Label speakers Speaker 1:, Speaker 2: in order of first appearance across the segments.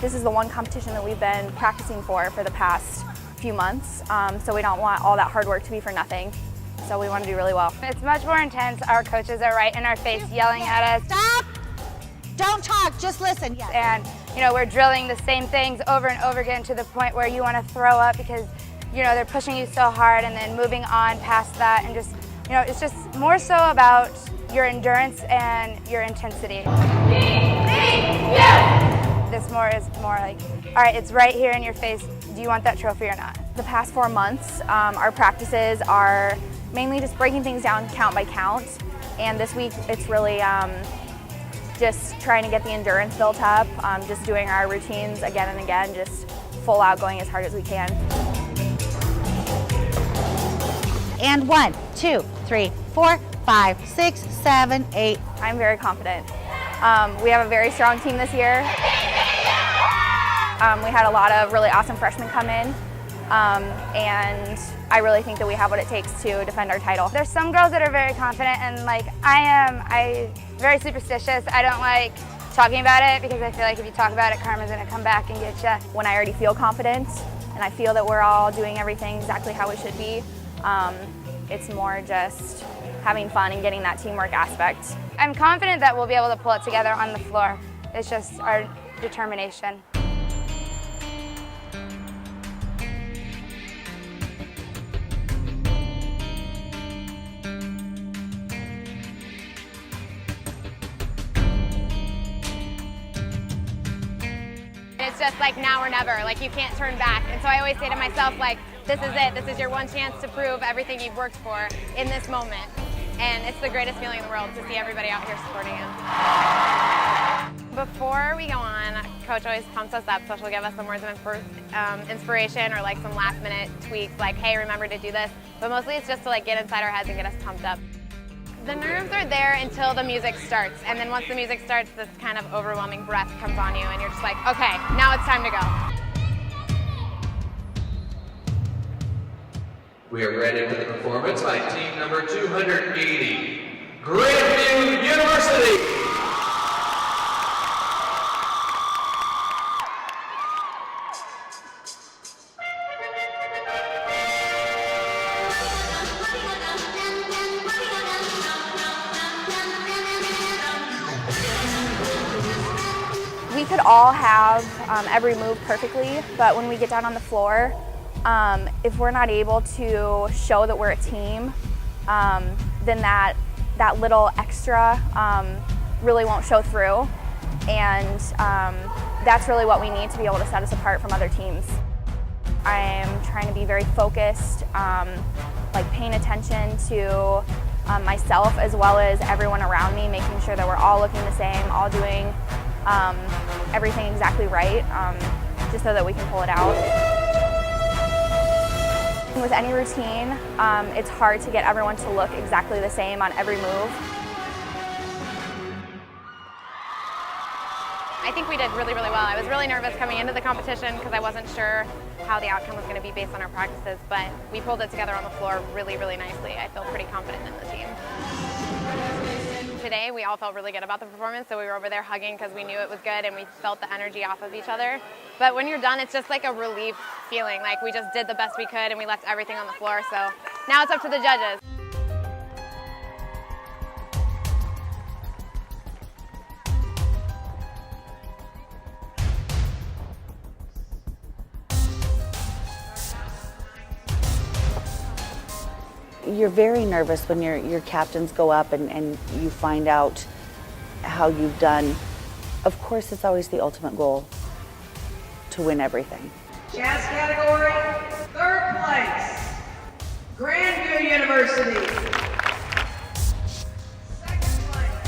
Speaker 1: this is the one competition that we've been practicing for the past few months, so we don't want all that hard work to be for nothing. So we want to do really well.
Speaker 2: It's much more intense. Our coaches are right in our face yelling at us.
Speaker 3: Stop! Don't talk, just listen. Yes.
Speaker 2: And you know, we're drilling the same things over and over again to the point where you want to throw up because you know they're pushing you so hard, and then moving on past that, and just you know, it's just more so about your endurance and your intensity. This is more like, all right, it's right here in your face. Do you want that trophy or not?
Speaker 1: The past 4 months, our practices are mainly just breaking things down count by count, and this week it's really just trying to get the endurance built up, just doing our routines again and again, just full out going as hard as we can.
Speaker 3: And 1, 2, 3, 4, 5, 6, 7, 8.
Speaker 1: I'm very confident. We have a very strong team this year. We had a lot of really awesome freshmen come in, and I really think that we have what it takes to defend our title.
Speaker 2: There's some girls that are very confident, and like I'm very superstitious. I don't like talking about it because I feel like if you talk about it, karma's gonna come back and get you.
Speaker 1: When I already feel confident and I feel that we're all doing everything exactly how it should be, it's more just having fun and getting that teamwork aspect.
Speaker 2: I'm confident that we'll be able to pull it together on the floor. It's just our determination.
Speaker 4: It's just like now or never, like you can't turn back. And so I always say to myself, like, this is it. This is your one chance to prove everything you've worked for in this moment. And it's the greatest feeling in the world to see everybody out here supporting him. Before we go on, Coach always pumps us up, so she'll give us some words of inspiration or like some last minute tweaks like, hey, remember to do this. But mostly it's just to like get inside our heads and get us pumped up. The nerves are there until the music starts, and then once the music starts, this kind of overwhelming breath comes on you, and you're just like, okay, now it's time to go.
Speaker 5: We are ready for the performance by team number 280, Grandview University.
Speaker 1: We could all have every move perfectly, but when we get down on the floor, if we're not able to show that we're a team, then that little extra really won't show through, and that's really what we need to be able to set us apart from other teams. I'm trying to be very focused, like paying attention to myself as well as everyone around me, making sure that we're all looking the same, all doing everything exactly right, just so that we can pull it out. With any routine, it's hard to get everyone to look exactly the same on every move.
Speaker 4: I think we did really, really well. I was really nervous coming into the competition because I wasn't sure how the outcome was going to be based on our practices, but we pulled it together on the floor really, really nicely. I feel pretty confident in the team. Today, we all felt really good about the performance, so we were over there hugging because we knew it was good and we felt the energy off of each other. But when you're done, it's just like a relief feeling, like we just did the best we could and we left everything on the floor, so now it's up to the judges.
Speaker 3: You're very nervous when your captains go up and you find out how you've done. Of course, it's always the ultimate goal to win everything.
Speaker 6: Jazz category, 3rd place, Grandview University. 2nd place,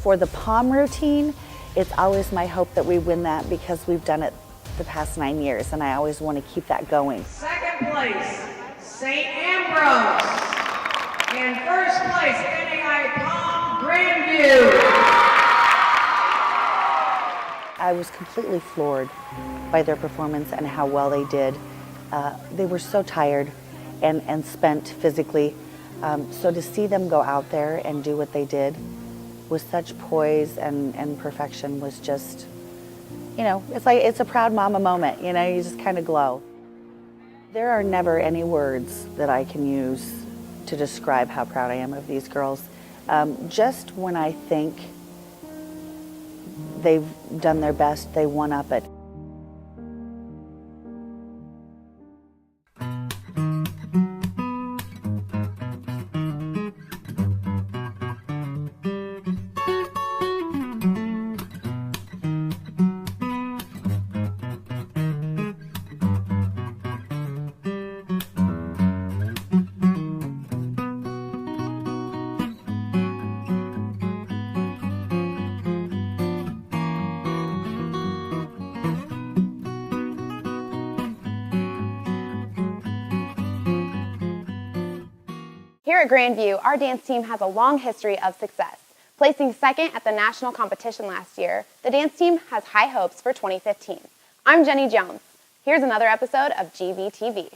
Speaker 3: For the palm routine, it's always my hope that we win that because we've done it the past 9 years, and I always want to keep that going.
Speaker 6: 2nd place, St. Ambrose. And 1st place, NAI Palm, Grandview.
Speaker 3: I was completely floored by their performance and how well they did. They were so tired and spent physically. So to see them go out there and do what they did, with such poise and perfection was just, you know, it's a proud mama moment, you know, you just kind of glow. There are never any words that I can use to describe how proud I am of these girls. Just when I think they've done their best, they one-up it.
Speaker 4: Here at Grandview, our dance team has a long history of success. Placing second at the national competition last year, the dance team has high hopes for 2015. I'm Jenny Jones. Here's another episode of GVtv.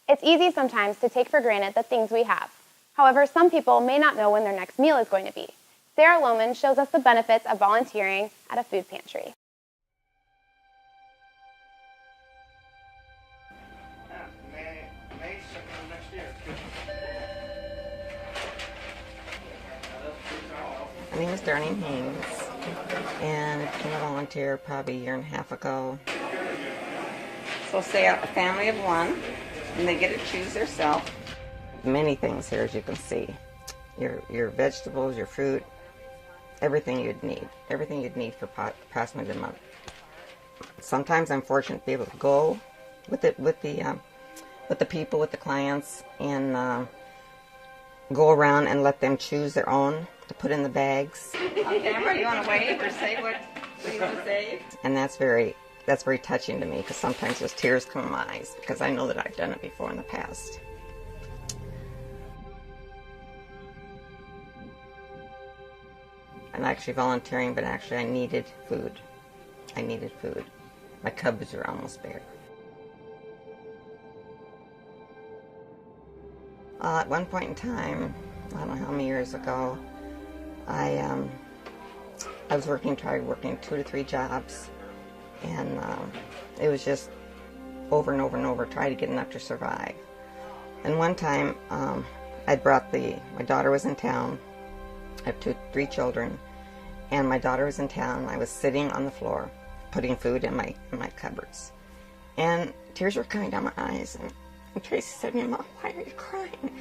Speaker 4: It's easy sometimes to take for granted the things we have. However, some people may not know when their next meal is going to be. Sarah Lohman shows us the benefits of volunteering at a food pantry.
Speaker 7: My name is Darlene Haynes, and I became a volunteer probably a year and a half ago. So say a family of one, and they get to choose themselves. Many things here, as you can see. Your vegetables, your fruit, everything you'd need for approximately a month. Sometimes I'm fortunate to be able to go with the people, with the clients, and go around and let them choose their own to put in the bags. On camera, you want to wave or say what you want to say? And that's very touching to me, because sometimes there's tears come in my eyes because I know that I've done it before in the past. I'm actually volunteering, but actually I needed food. My cupboards are almost bare. At one point in time, I don't know how many years ago, I was working 2 to 3 jobs, and it was just over and over and over, trying to get enough to survive. And one time, I brought my daughter was in town. I have 3 children, and my daughter was in town. I was sitting on the floor, putting food in my cupboards, and tears were coming down my eyes. And Tracy said to me, "Mom, why are you crying?"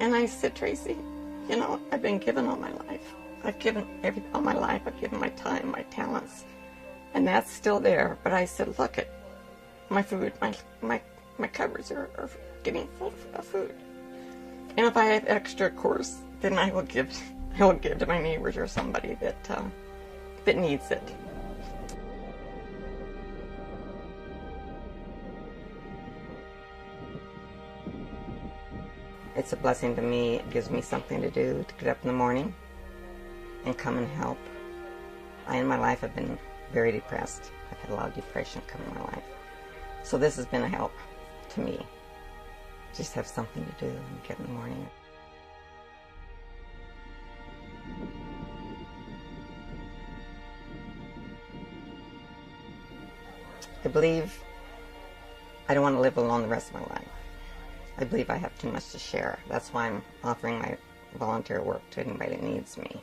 Speaker 7: And I said, "Tracy, you know, I've been given all my life. I've given all my life. I've given my time, my talents, and that's still there." But I said, "Look at my food. My cupboards are getting full of food. And if I have extra, of course, then I will give to my neighbors or somebody that needs it." It's a blessing to me. It gives me something to do, to get up in the morning and come and help. In my life, I've been very depressed. I've had a lot of depression come in my life. So this has been a help to me. Just have something to do and get in the morning. I believe I don't want to live alone the rest of my life. I believe I have too much to share. That's why I'm offering my volunteer work to anybody that needs me.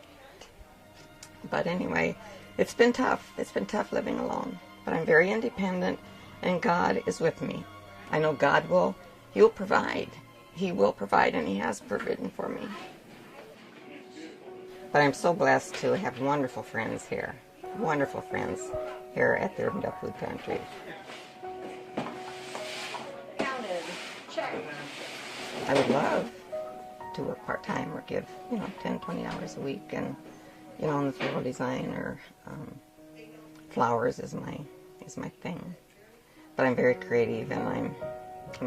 Speaker 7: But anyway, it's been tough. It's been tough living alone. But I'm very independent, and God is with me. I know He'll provide. He will provide, and He has provided for me. But I'm so blessed to have wonderful friends here. Wonderful friends here at the Urban Food Pantry. I would love to work part-time or give, 10, 20 hours a week, and, in the floral design or flowers is my thing. But I'm very creative, and I'm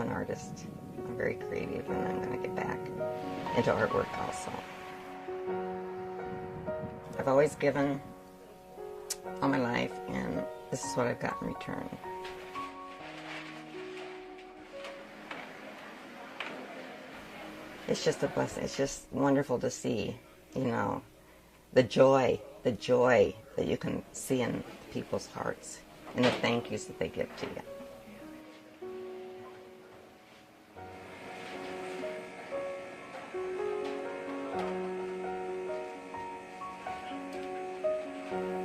Speaker 7: an artist. I'm very creative, and I'm going to get back into artwork also. I've always given all my life, and this is what I've got in return. It's just a blessing. It's just wonderful to see, the joy that you can see in people's hearts and the thank yous that they give to you.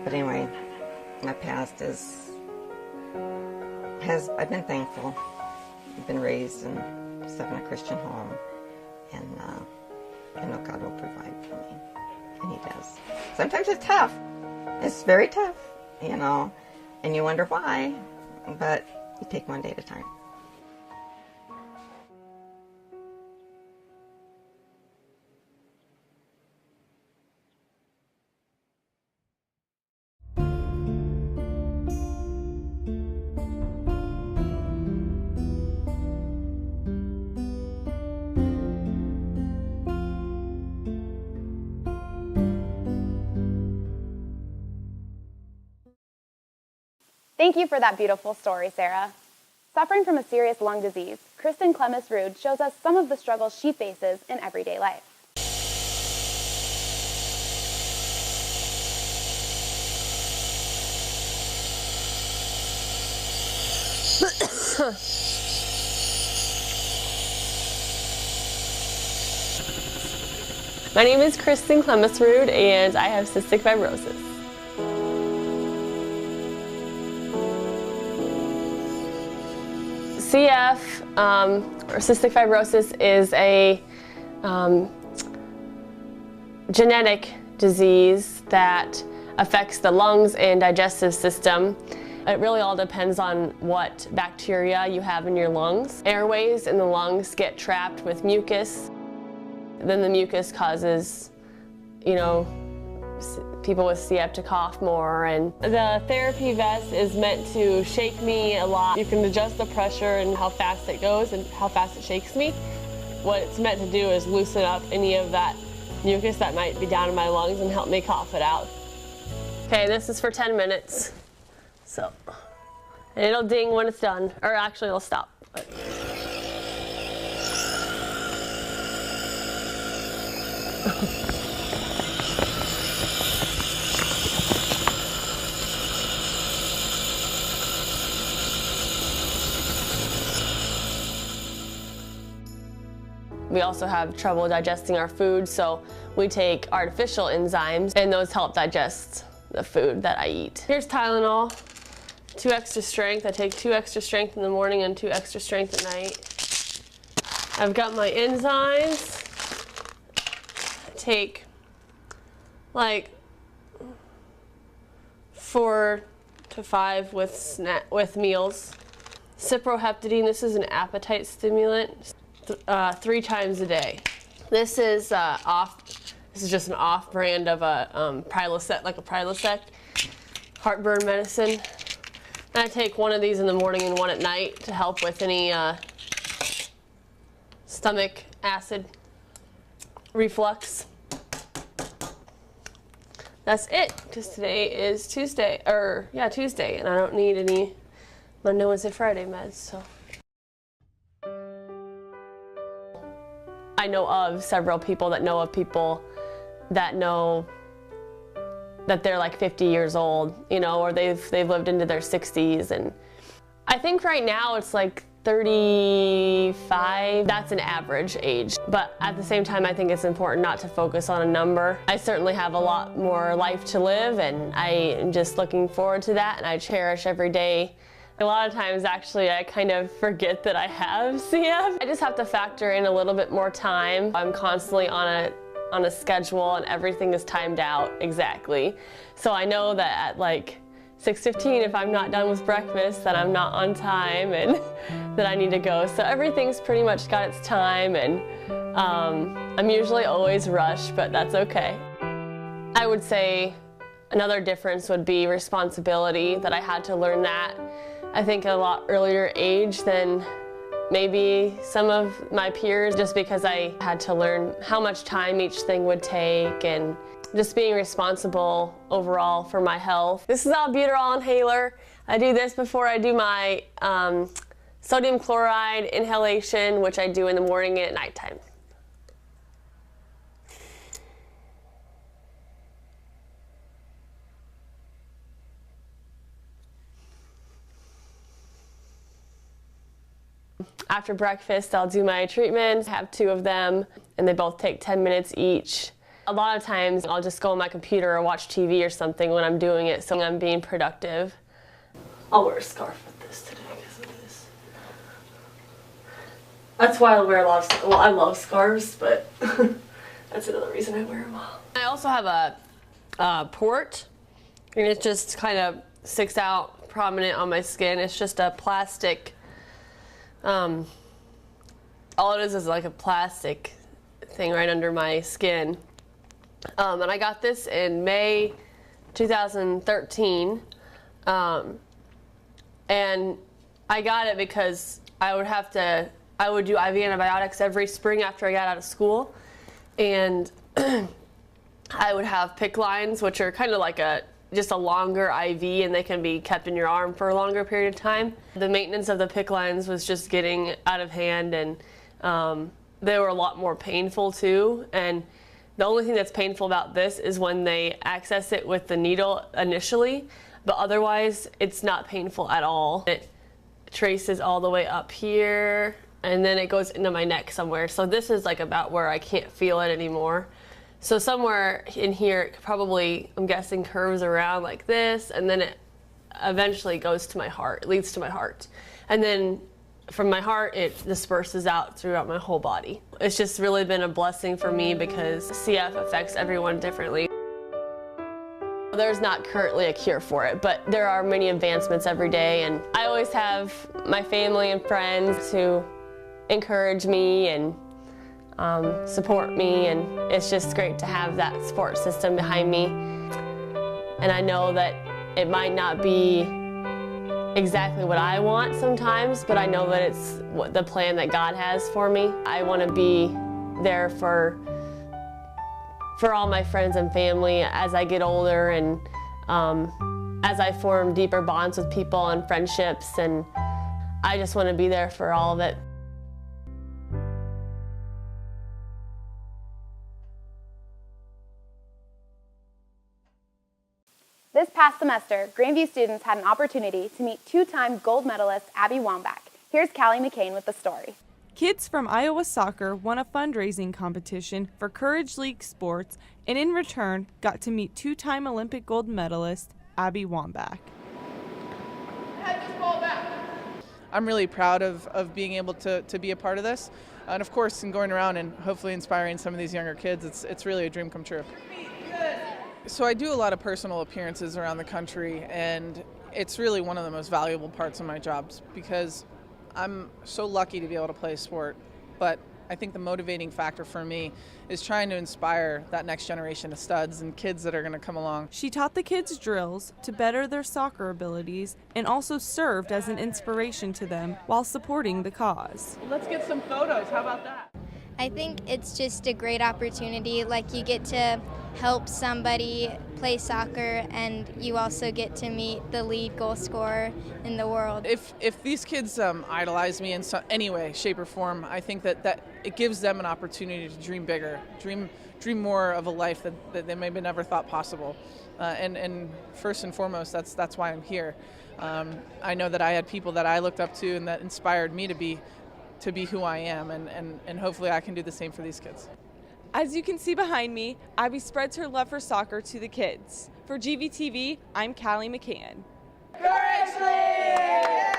Speaker 7: But anyway, my past I've been thankful. I've been raised in a Christian home, and I know God will provide for me, and He does. Sometimes it's tough. It's very tough, and you wonder why, but you take one day at a time.
Speaker 8: Thank you for that beautiful story, Sarah. Suffering from a serious lung disease, Kristen Clemes-Rude shows us some of the struggles she faces in everyday life.
Speaker 9: My name is Kristen Clemes-Rude, and I have cystic fibrosis. CF, or cystic fibrosis, is a genetic disease that affects the lungs and digestive system. It really all depends on what bacteria you have in your lungs. Airways in the lungs get trapped with mucus. Then the mucus causes, people with CF to cough more. And the therapy vest is meant to shake me a lot. You can adjust the pressure and how fast it goes and how fast it shakes me. What it's meant to do is loosen up any of that mucus that might be down in my lungs and help me cough it out. Okay, this is for 10 minutes. So, and it'll ding when it's done, or actually it'll stop. We also have trouble digesting our food, so we take artificial enzymes, and those help digest the food that I eat. Here's Tylenol, 2 extra strength. I take 2 extra strength in the morning and 2 extra strength at night. I've got my enzymes. I take like 4 to 5 with meals. Ciproheptadine, this is an appetite stimulant. 3 times a day. This is This is just an off-brand of a Prilosec, like a Prilosec heartburn medicine. And I take one of these in the morning and one at night to help with any stomach acid reflux. That's it, because today is Tuesday, and I don't need any Monday, Wednesday, Friday meds, so. I know of several people that know of people that know that they're like 50 years old, or they've lived into their 60s, and I think right now it's like 35. That's an average age, but at the same time I think it's important not to focus on a number. I certainly have a lot more life to live, and I am just looking forward to that, and I cherish every day A lot of times, actually, I kind of forget that I have CF. I just have to factor in a little bit more time. I'm constantly on a schedule and everything is timed out exactly. So I know that at like 6:15, if I'm not done with breakfast, that I'm not on time and that I need to go. So everything's pretty much got its time, and I'm usually always rushed, but that's okay. I would say another difference would be responsibility, that I had to learn that, I think, at a lot earlier age than maybe some of my peers, just because I had to learn how much time each thing would take and just being responsible overall for my health. This is albuterol inhaler. I do this before I do my sodium chloride inhalation, which I do in the morning and at nighttime. After breakfast, I'll do my treatments, have 2 of them, and they both take 10 minutes each. A lot of times, I'll just go on my computer or watch TV or something when I'm doing it, so I'm being productive. I'll wear a scarf with this today because of this. That's why I wear a lot of, well, I love scarves, but that's another reason I wear them all. I also have a port, and it just kind of sticks out prominent on my skin. It's just a plastic, all it is like a plastic thing right under my skin. And I got this in May 2013. And I got it because I would do IV antibiotics every spring after I got out of school. And I would have PICC lines, which are kind of like just a longer IV, and they can be kept in your arm for a longer period of time. The maintenance of the PICC lines was just getting out of hand, and they were a lot more painful too. And the only thing that's painful about this is when they access it with the needle initially, but otherwise it's not painful at all. It traces all the way up here, and then it goes into my neck somewhere. So this is like about where I can't feel it anymore. So somewhere in here, it probably, I'm guessing, curves around like this, and then it eventually goes to my heart, it leads to my heart. And then from my heart, it disperses out throughout my whole body. It's just really been a blessing for me because CF affects everyone differently. There's not currently a cure for it, but there are many advancements every day, and I always have my family and friends who encourage me and support me, and it's just great to have that support system behind me. And I know that it might not be exactly what I want sometimes, but I know that it's the plan that God has for me. I want to be there for all my friends and family as I get older, and as I form deeper bonds with people and friendships, and I just want to be there for all of it.
Speaker 8: This past semester, Grandview students had an opportunity to meet 2-time gold medalist Abby Wambach. Here's Callie McCain with the story.
Speaker 10: Kids from Iowa Soccer won a fundraising competition for Courage League Sports, and in return got to meet 2-time Olympic gold medalist Abby Wambach.
Speaker 11: I'm really proud of being able to be a part of this. And of course, in going around and hopefully inspiring some of these younger kids, it's really a dream come true. So I do a lot of personal appearances around the country, and it's really one of the most valuable parts of my jobs because I'm so lucky to be able to play a sport, but I think the motivating factor for me is trying to inspire that next generation of studs and kids that are going to come along.
Speaker 10: She taught the kids drills to better their soccer abilities and also served as an inspiration to them while supporting the cause.
Speaker 11: Let's get some photos. How about that?
Speaker 12: I think it's just a great opportunity. Like, you get to help somebody play soccer, and you also get to meet the lead goal scorer in the world.
Speaker 11: If these kids idolize me in any way, shape, or form, I think that it gives them an opportunity to dream bigger, dream more of a life that they maybe never thought possible. And first and foremost, that's why I'm here. I know that I had people that I looked up to and that inspired me to be who I am, and hopefully I can do the same for these kids.
Speaker 10: As you can see behind me, Abby spreads her love for soccer to the kids. For GVtv, I'm Callie McCann.
Speaker 6: Courage League!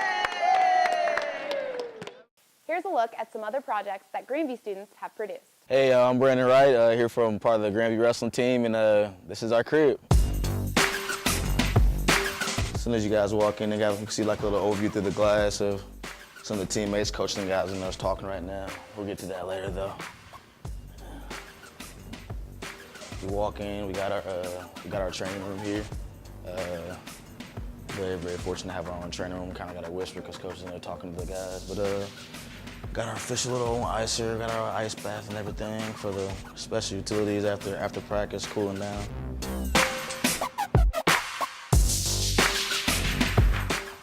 Speaker 8: Here's a look at some other projects that Grandview students have produced.
Speaker 13: Hey, I'm Brandon Wright, here from part of the Grandview wrestling team, and this is our crib. As soon as you guys walk in, you can see like a little overview through the glass of some of the teammates, coaching the guys, and us talking right now. We'll get to that later, though. We walk in, we got our training room here. Very, very fortunate to have our own training room. We kind of got to whisper because coach is in there talking to the guys. But got our official little icer, got our ice bath and everything for the special utilities after practice, cooling down.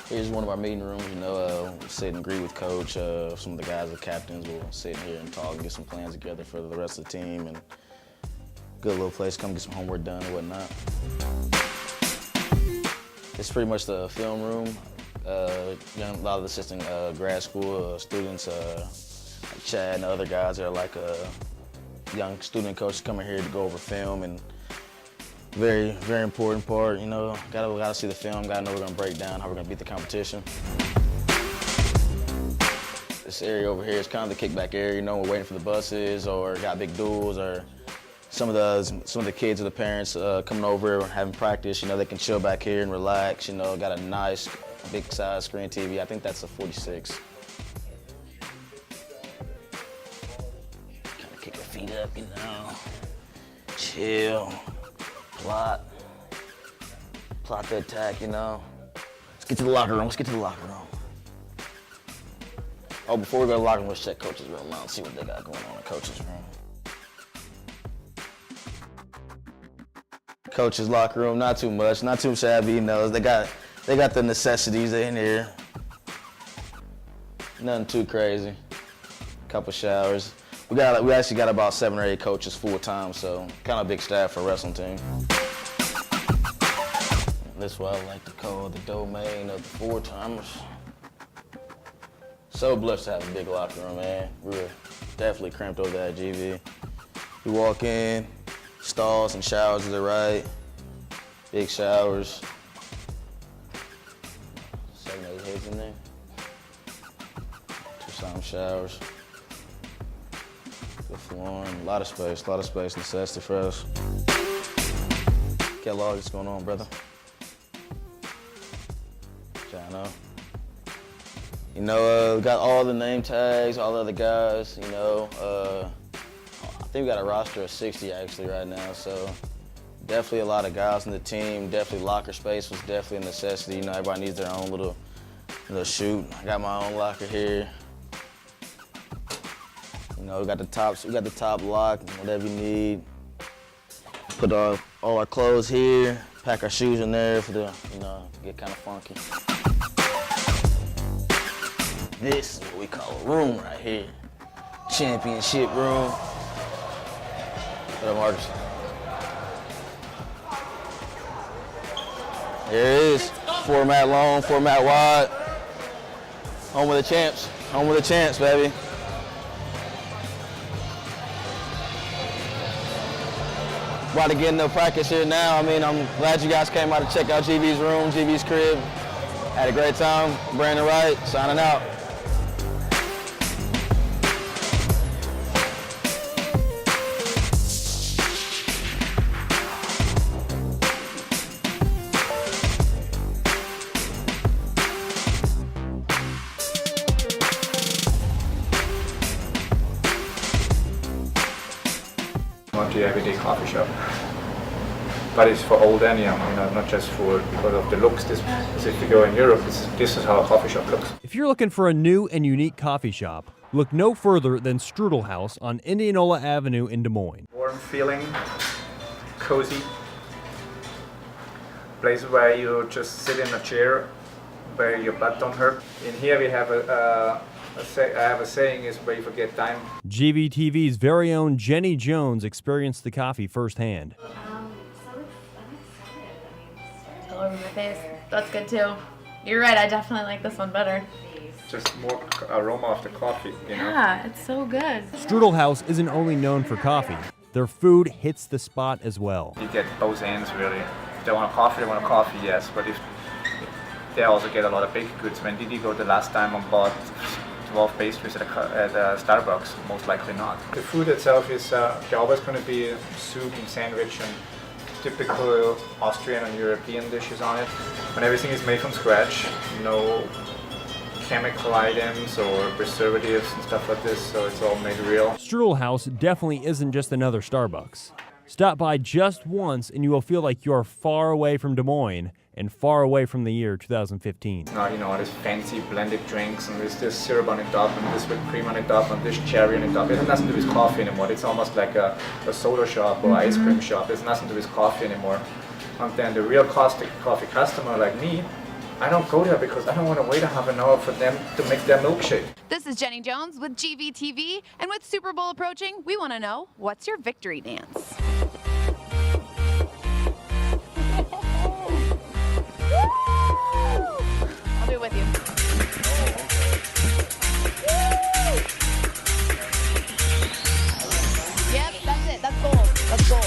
Speaker 13: Here's one of our meeting rooms. You know, we'll sit and agree with coach. Some of the guys, the captains, will sit in here and talk and get some plans together for the rest of the team. And good little place, come get some homework done and whatnot. It's pretty much the film room. A lot of the assistant grad school students, like Chad and the other guys, are like young student coaches coming here to go over film, and very, very important part. You know, gotta see the film, gotta know we're gonna break down how we're gonna beat the competition. This area over here is kind of the kickback area. You know, we're waiting for the buses, or got big duels, or some of the kids or the parents coming over and having practice. You know, they can chill back here and relax. You know, got a nice big size screen TV. I think that's a 46. Kind of kick your feet up, you know. Chill, plot the attack, you know. Let's get to the locker room, Oh, before we go to the locker room, let's check coach's room out and see what they got going on in coach's room. Coach's locker room, not too much, not too shabby, you know. They got the necessities in here. Nothing too crazy. Couple showers. We actually got about 7 or 8 coaches full time, so kind of big staff for a wrestling team. This is what I like to call the domain of the 4-timers. So blessed to have a big locker room, man. We were definitely cramped over that GV. You walk in, stalls and showers to the right, big showers. 7 or 8 heads in there. 2 sound showers. Good flooring, a lot of space, necessity for us. Got a lot of this going on, brother. John-O. You know, got all the name tags, all the other guys, you know. I think we got a roster of 60 actually right now, so definitely a lot of guys in the team. Definitely locker space was definitely a necessity. You know, everybody needs their own little shoot. I got my own locker here. You know, we got the top lock, whatever you need. Put all our clothes here, pack our shoes in there for the, you know, get kind of funky. This is what we call a room right here. Championship room. What up, Marcus? There it is. Format long, format wide. Home of the champs. Home of the champs, baby. About to get into practice here now. I mean, I'm glad you guys came out to check out GV's room, GV's crib. Had a great time. Brandon Wright, signing out.
Speaker 14: The everyday coffee shop, but it's for old and young, you know, not just because of the looks. This, if you go in Europe, this is how a coffee shop looks.
Speaker 15: If you're looking for a new and unique coffee shop, look no further than Strudel House on Indianola Avenue in Des Moines.
Speaker 14: Warm feeling, cozy place where you just sit in a chair, where your butt don't hurt. In here we have I have a saying is where you forget time.
Speaker 15: GVTV's very own Jenny Jones experienced the coffee firsthand.
Speaker 16: I'm excited. All over my face. That's good too. You're right, I definitely like this one better.
Speaker 14: Just more aroma of the coffee, you know?
Speaker 16: Yeah, it's so good.
Speaker 15: Strudel House isn't only known for coffee. Their food hits the spot as well.
Speaker 14: You get both ends really. If they want a coffee, yes, but if they also get a lot of baked goods. When did you go the last time and bought dwarf pastries at Starbucks, most likely not. The food itself is always going to be soup and sandwich and typical Austrian and European dishes on it. When everything is made from scratch, no chemical items or preservatives and stuff like this, so it's all made real.
Speaker 15: Strudel House definitely isn't just another Starbucks. Stop by just once and you will feel like you're far away from Des Moines and far away from the year 2015.
Speaker 14: Now, all these fancy blended drinks and there's this syrup on the top and this whipped cream on the top and this cherry on the top. It has nothing to do with coffee anymore. It's almost like a soda shop or ice cream shop. It's nothing to do with coffee anymore. And then the real coffee customer like me, I don't go there because I don't want to wait a half an hour for them to make their milkshake.
Speaker 17: This is Jenny Jones with GVtv, and with Super Bowl approaching, we want to know, what's your victory dance? I'll do it with you. Yep, that's it. That's gold. That's gold.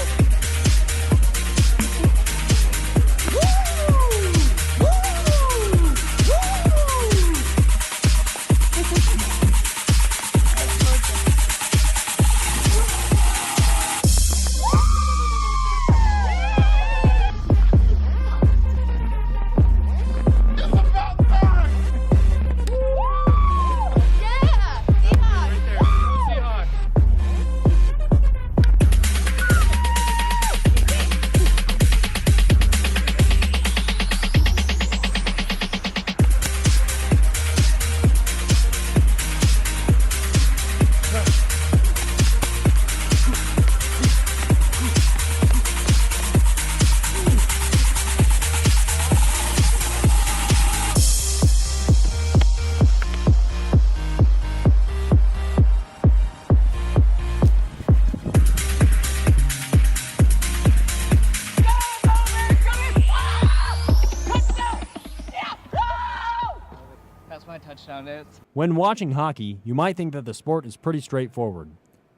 Speaker 15: When watching hockey, you might think that the sport is pretty straightforward.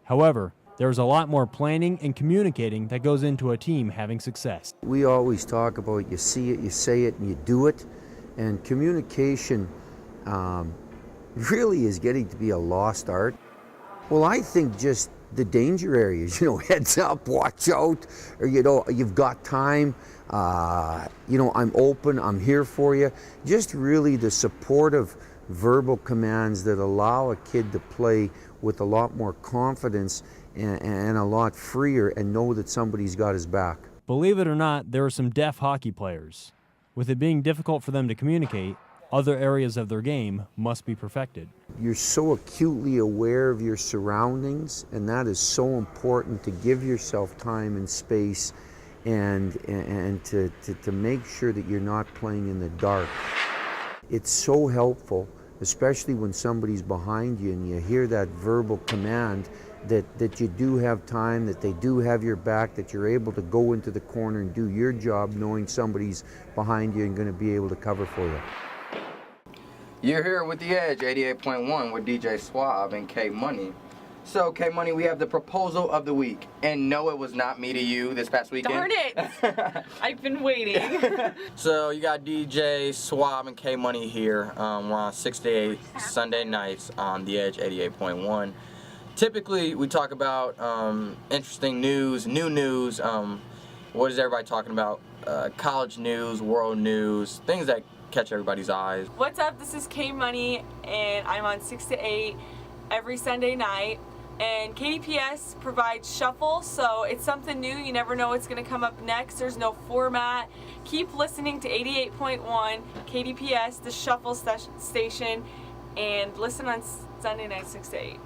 Speaker 15: However, there's a lot more planning and communicating that goes into a team having success.
Speaker 18: We always talk about you see it, you say it, and you do it. And communication really is getting to be a lost art. Well, I think just the danger areas, heads up, watch out, or you've got time, I'm open, I'm here for you. Just really the supportive verbal commands that allow a kid to play with a lot more confidence and a lot freer and know that somebody's got his back.
Speaker 15: Believe it or not, there are some deaf hockey players. With it being difficult for them to communicate, other areas of their game must be perfected.
Speaker 18: You're so acutely aware of your surroundings, and that is so important, to give yourself time and space and to make sure that you're not playing in the dark. It's so helpful, especially when somebody's behind you and you hear that verbal command that you do have time, that they do have your back, that you're able to go into the corner and do your job knowing somebody's behind you and going to be able to cover for you.
Speaker 19: You're here with The Edge 88.1 with DJ Swab and K Money. So, K Money, we have the proposal of the week. And no, it was not me to you this past weekend.
Speaker 20: Darn it! I've been waiting.
Speaker 19: So, you got DJ Swab and K Money here. We're on 6 to 8 Sunday nights on The Edge 88.1. Typically, we talk about interesting news, new news. What is everybody talking about? College news, world news, things that catch everybody's eyes.
Speaker 20: What's up? This is K Money, and I'm on 6 to 8 every Sunday night. And KDPS provides shuffle, so it's something new. You never know what's going to come up next. There's no format. Keep listening to 88.1 KDPS, the shuffle station, and listen on Sunday night 6 to 8.